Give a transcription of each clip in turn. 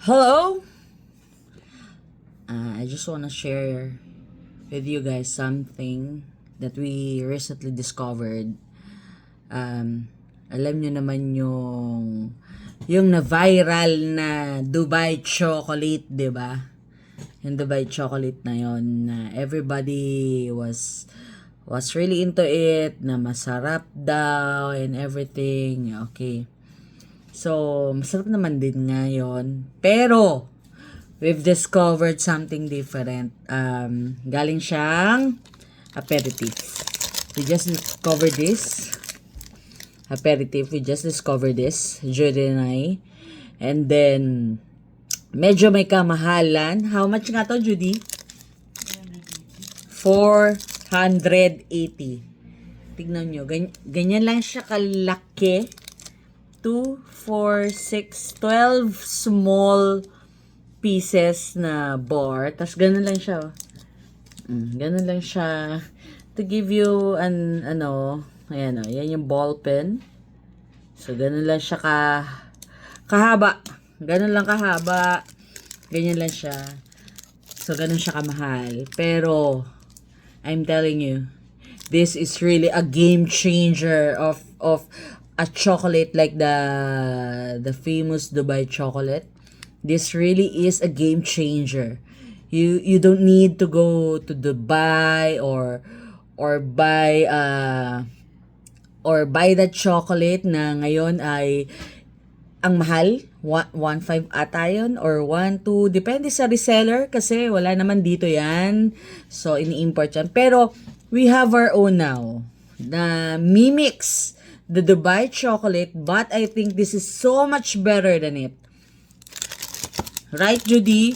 Hello! I just want to share with you guys something that we recently discovered. Alam nyo naman yung na-viral na Dubai chocolate, di ba? Yung Dubai chocolate na yon na everybody was really into it, na masarap daw and everything. Okay. So, masarap naman din ngayon. Pero, we've discovered something different. Galing siyang aperitif. We just discovered this. Aperitif. We just discovered this. Judy and I. And then, medyo may kamahalan. How much nga to, Judy? 480. Tignan nyo. Ganyan lang siya kalaki. 2, 4, 6, 12 small pieces na bar. Tapos ganun lang siya. Ganun lang siya. To give you an, ayan o, yan yung ball pen. So, ganun lang siya kahaba. Ganun lang kahaba. Ganyan lang siya. So, ganun siya kamahal. Pero, I'm telling you, this is really a game changer of a chocolate like the famous Dubai chocolate. This really is a game changer. You don't need to go to Dubai or buy that chocolate na ngayon ay ang mahal. 1.5 ata yun or 1.2, depende sa reseller kasi wala naman dito yan. So ini-import yan. Pero we have our own now na mimics the Dubai chocolate, but I think this is so much better than it. Right, Judy?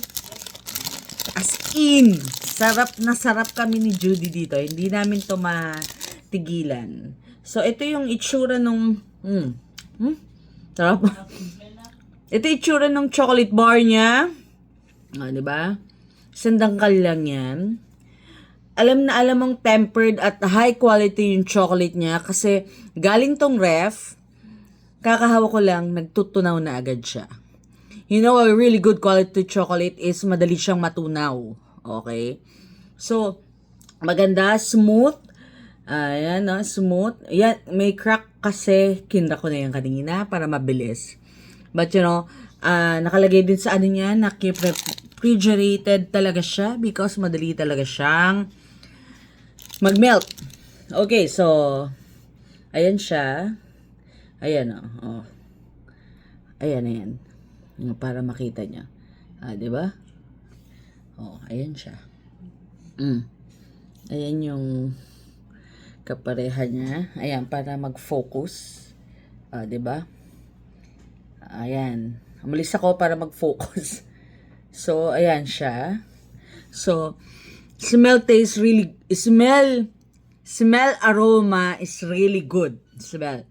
As in, sarap na sarap kami ni Judy dito. Hindi namin to matigilan. So, ito yung itsura nung... sarap. Ito yung itsura nung chocolate bar niya. Diba? Sandangkal lang yan. Alam na alam mong tempered at high quality yung chocolate niya kasi galing tong ref, kakahawak ko lang, nagtutunaw na agad siya. You know, a really good quality chocolate is madali siyang matunaw. Okay? So, maganda, smooth. Ayan, smooth. Yan, may crack kasi, kinda ko na yan kanina para mabilis. But you know, nakalagay din sa ano niya, refrigerated talaga siya because madali talaga siyang mag-melt. Okay, so ayan siya. Ayan oh. Ayan. Para makita niya. 'Di ba? Oh, ayan siya. Ayan yung kapareha niya. Ayan para mag-focus. 'Di ba? Ayan. Umalis ako para mag-focus. So, ayan siya. So, smell aroma is really good. Smell.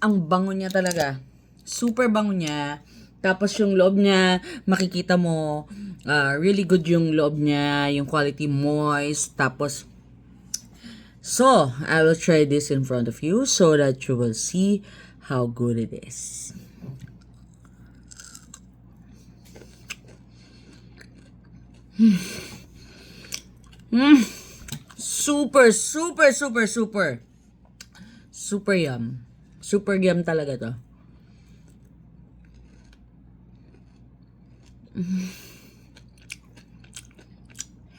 Ang bango niya talaga. Super bango niya. Tapos yung loob niya, makikita mo, really good yung loob niya, yung quality moist. Tapos, so, I will try this in front of you so that you will see how good it is. Super yum. Super yum talaga to.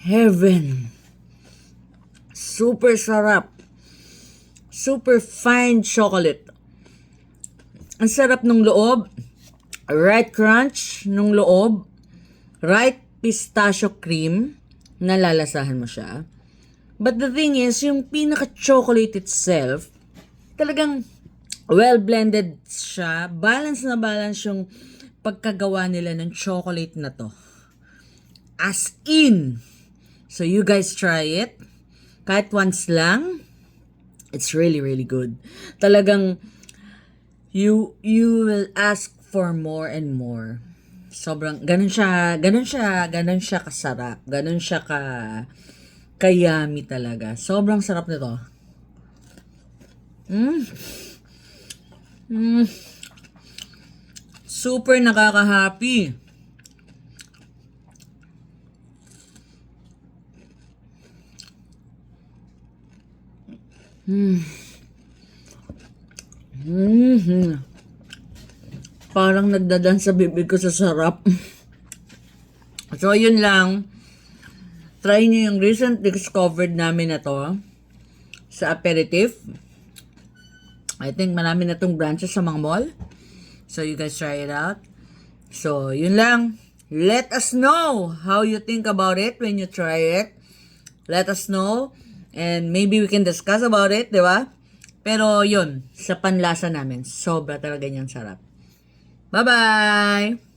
Heaven. Super sarap. Super fine chocolate. Ang sarap nung loob. Right crunch nung loob. Right pistachio cream. Nalalasahan mo siya. But the thing is, yung pinaka-chocolate itself, talagang well-blended siya. Balance na balance yung pagkagawa nila ng chocolate na to. As in. So, you guys try it. Kahit once lang. It's really, really good. Talagang, you will ask for more and more. Sobrang, ganun siya kasarap. Ganun siya kayami talaga. Sobrang sarap nito. Super nakaka-happy. Parang nagdadan sa bibig ko sa sarap. So, yun lang. Try nyo yung recent discovered namin na to sa aperitif. I think marami na tong branches sa mga mall. So, you guys try it out. So, yun lang. Let us know how you think about it when you try it. Let us know. And maybe we can discuss about it, di ba? Pero yun, sa panlasa namin, sobra talaga niyang sarap. Bye-bye!